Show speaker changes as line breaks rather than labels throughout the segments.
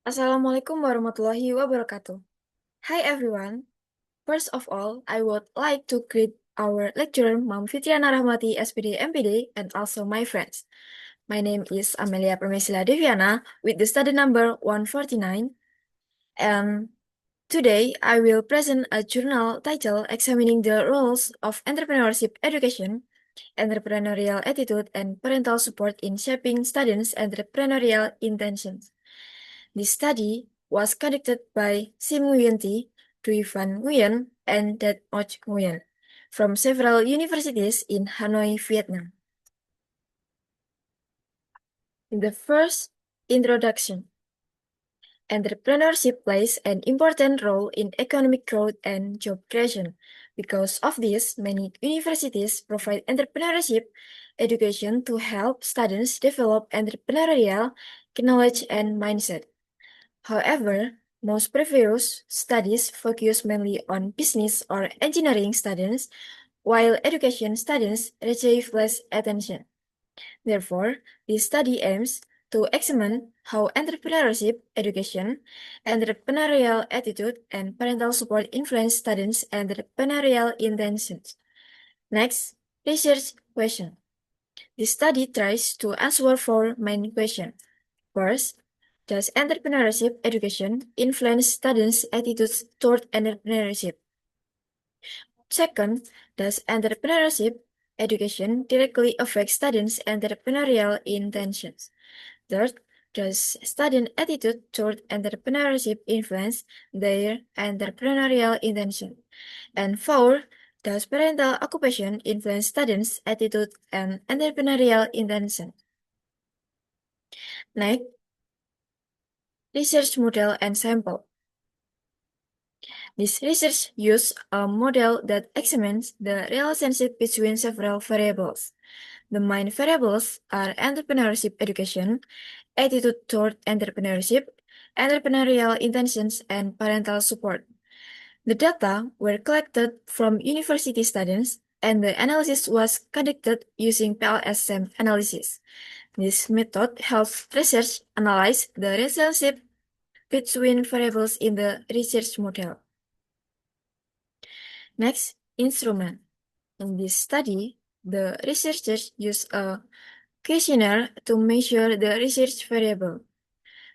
Assalamualaikum warahmatullahi wabarakatuh. Hi everyone. First of all, I would like to greet our lecturer, Mam Fitriana Rahmati, SPD MPD, and also my friends. My name is Amelia Permesila Deviana with the study number 149, and today I will present a journal titled Examining the Roles of Entrepreneurship Education, Entrepreneurial Attitude, and Parental Support in Shaping Students' Entrepreneurial Intentions. This study was conducted by Sim Nguyen Thi, Duy Van Nguyen, and Dat Och Nguyen from several universities in Hanoi, Vietnam. In the first introduction, entrepreneurship plays an important role in economic growth and job creation. Because of this, many universities provide entrepreneurship education to help students develop entrepreneurial knowledge and mindset. However, most previous studies focus mainly on business or engineering studies, while education studies receive less attention. Therefore, this study aims to examine how entrepreneurship education, entrepreneurial attitude, and parental support influence students' entrepreneurial intentions. Next, research question. This study tries to answer four main questions. First, does entrepreneurship education influence students' attitudes toward entrepreneurship? Second, does entrepreneurship education directly affect students' entrepreneurial intentions? Third, does student attitude toward entrepreneurship influence their entrepreneurial intention? And four, does parental occupation influence students' attitude and entrepreneurial intention? Next, research model and sample. This research used a model that examines the relationship between several variables. The main variables are entrepreneurship education, attitude toward entrepreneurship, entrepreneurial intentions, and parental support. The data were collected from university students, and the analysis was conducted using PLS-SEM analysis. This method helps research analyze the relationship between variables in the research model. Next, instrument. In this study, the researchers used a questionnaire to measure the research variable.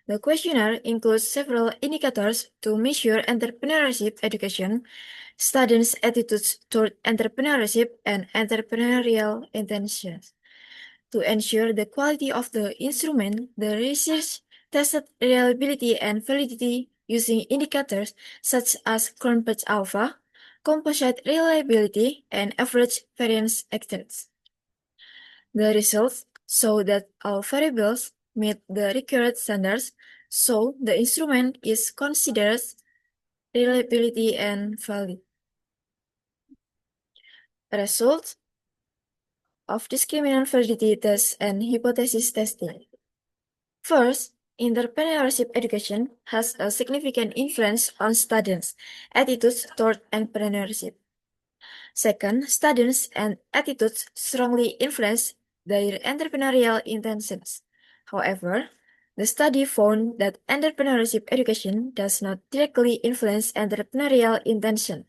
The questionnaire includes several indicators to measure entrepreneurship education, students' attitudes toward entrepreneurship, and entrepreneurial intentions. To ensure the quality of the instrument, the research tested reliability and validity using indicators such as Cronpach alpha, composite reliability, and average variance estimates. The results show that all variables meet the required standards, so the instrument is considered reliability and valid. Results of discriminant validity test and hypothesis testing. First, entrepreneurship education has a significant influence on students' attitudes toward entrepreneurship. Second, students' and attitudes strongly influence their entrepreneurial intentions. However, the study found that entrepreneurship education does not directly influence entrepreneurial intention.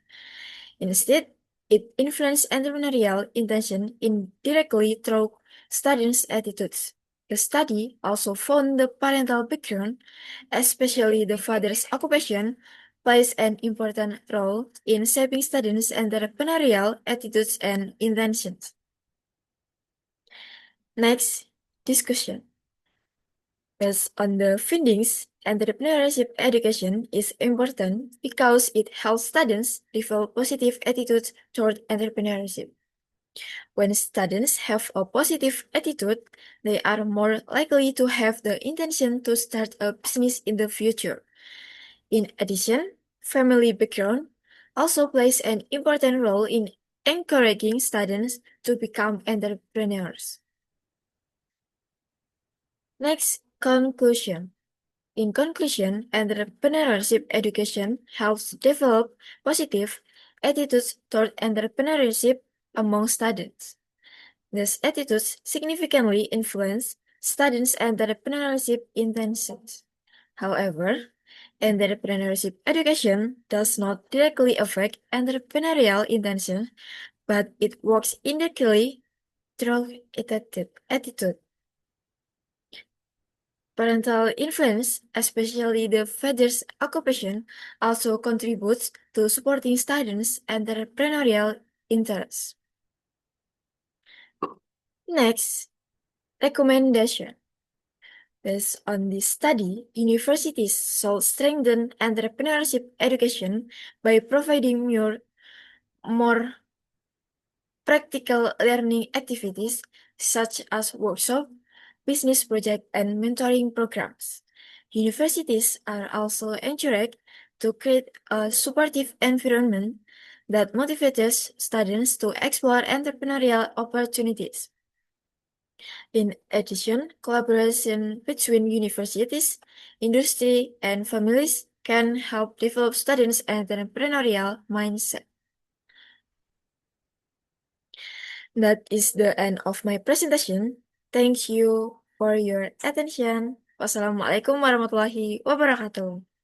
Instead, it influences entrepreneurial intention indirectly through students' attitudes. The study also found the parental background, especially the father's occupation, plays an important role in shaping students' entrepreneurial attitudes and intentions. Next, discussion. Based on the findings, entrepreneurship education is important because it helps students develop positive attitudes toward entrepreneurship. When students have a positive attitude, they are more likely to have the intention to start a business in the future. In addition, family background also plays an important role in encouraging students to become entrepreneurs. Next, conclusion. In conclusion, entrepreneurship education helps develop positive attitudes toward entrepreneurship among students. These attitudes significantly influence students' entrepreneurship intentions. However, entrepreneurship education does not directly affect entrepreneurial intention, but it works indirectly through attitude. Parental influence, especially the father's occupation, also contributes to supporting students' entrepreneurial interests. Next, recommendation. Based on this study, universities should strengthen entrepreneurship education by providing more practical learning activities such as workshops, business projects, and mentoring programs. Universities are also encouraged to create a supportive environment that motivates students to explore entrepreneurial opportunities. In addition, collaboration between universities, industry, and families can help develop students' entrepreneurial mindset. That is the end of my presentation. Thank you for your attention. Wassalamualaikum warahmatullahi wabarakatuh.